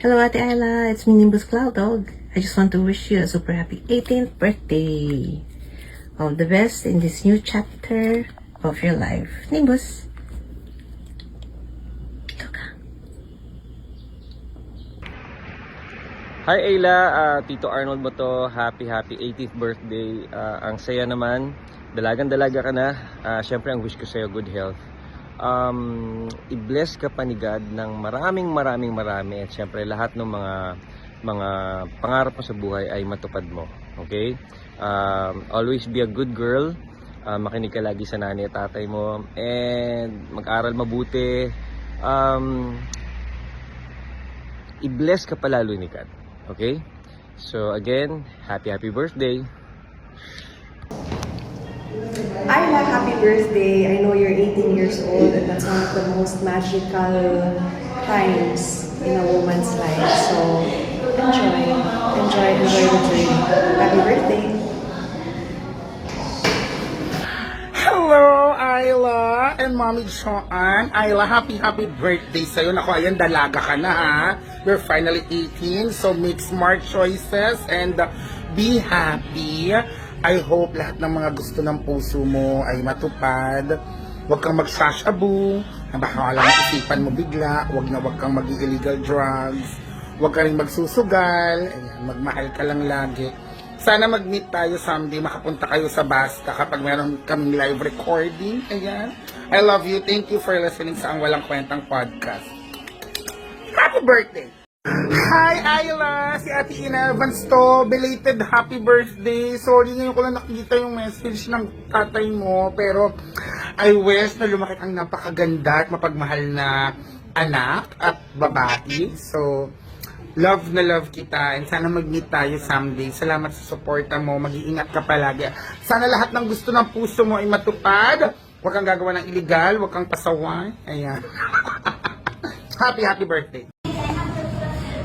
Hello, Ate Ayla. It's me, Nimbus Cloud Dog. I just want to wish you a super happy 18th birthday. All the best in this new chapter of your life. Nimbus. Ito ka. Hi Ayla, Tito Arnold mo to. Happy 18th birthday. Ang saya naman. Dalagang-dalaga ka na. Syempre ang wish ko sa'yo good health. I-bless ka pa ni God ng marami at syempre lahat ng mga pangarap mo sa buhay ay matupad mo. Okay? Always be a good girl. Makinig ka lagi sa nanay at tatay mo and mag-aral mabuti. I-bless ka palalo ni God. Okay? So again, happy birthday. Ayla, happy birthday. I know you're 18 years old and that's one of the most magical times in a woman's life. So enjoy the journey. Happy birthday. Hello, Ayla and Mommy Joanne. Ayla, happy birthday sa'yo. Naku, ayan, dalaga ka na ha. You're finally 18, so make smart choices and be happy. I hope lahat ng mga gusto ng puso mo ay matupad. Huwag kang magsashabu. Baka alam isipan mo bigla. Huwag kang mag-illegal drugs. Huwag ka rin magsusugal. Ayan, magmahal ka lang lagi. Sana mag-meet tayo someday. Makapunta kayo sa Basta kapag meron kaming live recording. Ayan. I love you. Thank you for listening sa Ang Walang Kwentang Podcast. Happy birthday! Hi, Ayla! Si Ate Ina Evans to. Belated happy birthday. Sorry, ngayon ko lang nakikita yung message ng tatay mo. Pero, I wish na lumaki kang napakaganda at mapagmahal na anak at babae. So, love na love kita. And sana mag-meet tayo someday. Salamat sa suporta mo. Mag-iingat ka palagi. Sana lahat ng gusto ng puso mo ay matupad. Huwag kang gagawa ng illegal. Huwag kang pasaway. Ayan. happy birthday.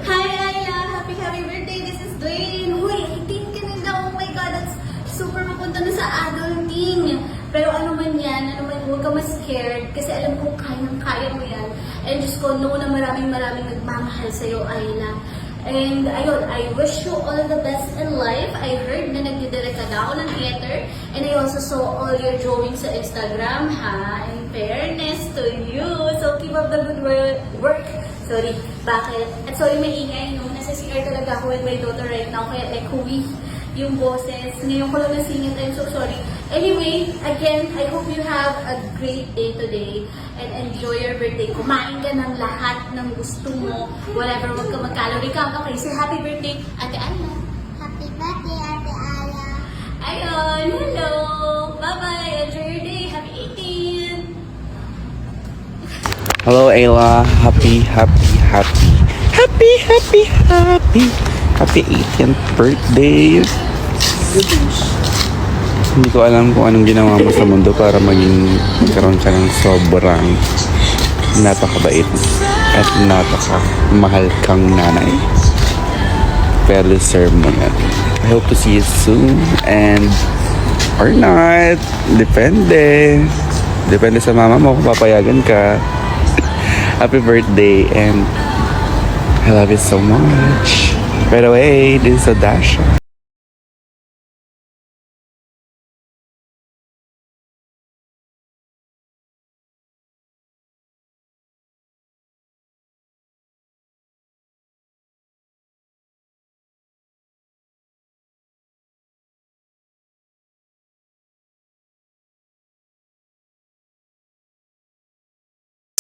Hi, Ayla! Happy birthday! This is Dwayne! Uy, 18 ka na! Oh my God! That's super mapunta na sa adulting! Pero ano man yan, huwag ka mas-scared kasi alam ko kayang-kaya mo yan. And just ko, know na maraming nagmamahal sa'yo, Ayla. And ayun, I wish you all the best in life. I heard na nagdidirect ka na ako ng theater. And I also saw all your drawings sa Instagram, ha? In fairness to you. So keep up the good work. Sorry, bakit? At sorry, may ingay, no? Nasa CR talaga ako with my daughter right now, kaya echoey yung boses. Ngayon ko lang nasingit, I'm so sorry. Anyway, again, I hope you have a great day today and enjoy your birthday. Kumain ka ng lahat ng gusto mo, whatever, wag ka mag-calorie count. Okay, say happy birthday, Ate Ayla. Happy birthday, Ate Ayla. Ayun, hello! Bye-bye! Enjoy your day! Happy 18! Hello Ayla, happy 18th birthday. Hindi ko alam kung anong ginawa mo sa mundo para magkaroon ka ng sobrang napakabait at napakamahal kang nanay. Pero deserve mo yan. I hope to see you soon and or not. Depende sa mama mo kung papayagan ka. Happy birthday and I love you so much. By the way, this is Adasha.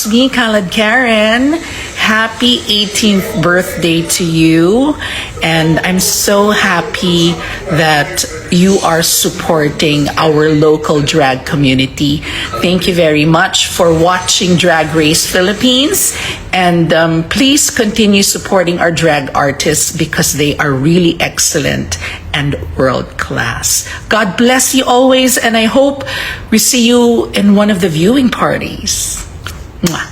Me, Khaled Karen. Happy 18th birthday to you. And I'm so happy that you are supporting our local drag community. Thank you very much for watching Drag Race Philippines. And please continue supporting our drag artists because they are really excellent and world class. God bless you always. And I hope we see you in one of the viewing parties. Mwah.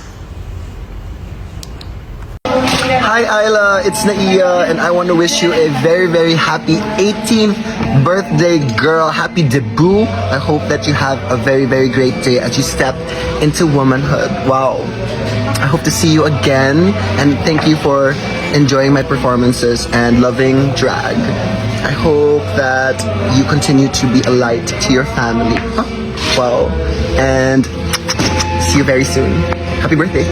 Hi Ayla, it's Naiya and I want to wish you a very happy 18th birthday, girl. Happy debut. I hope that you have a very great day as you step into womanhood. Wow. I hope to see you again and thank you for enjoying my performances and loving drag. I hope that you continue to be a light to your family. Well, and see you very soon. Happy birthday.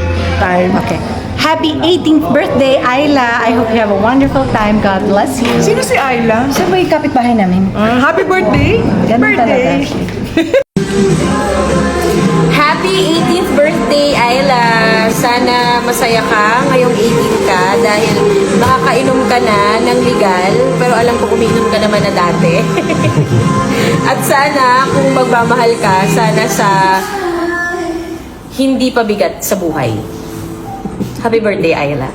Okay. Happy 18th birthday, Ayla. I hope you have a wonderful time. God bless you. Sino si Ayla? Siya ba yung kapitbahay namin? Happy birthday! Ganun birthday! talaga. Happy 18th birthday, Ayla! Sana masaya ka ngayong 18 ka dahil makakainom ka na ng legal pero alam ko umiinom ka naman na dati. At sana kung magmamahal ka, sana sa hindi pabigat sa buhay. Happy birthday, Ayla!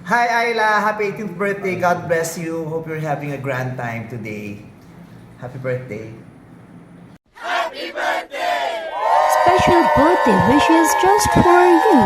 Hi Ayla, happy 18th birthday. God bless you. Hope you're having a grand time today. Happy birthday. Special birthday wishes just for you.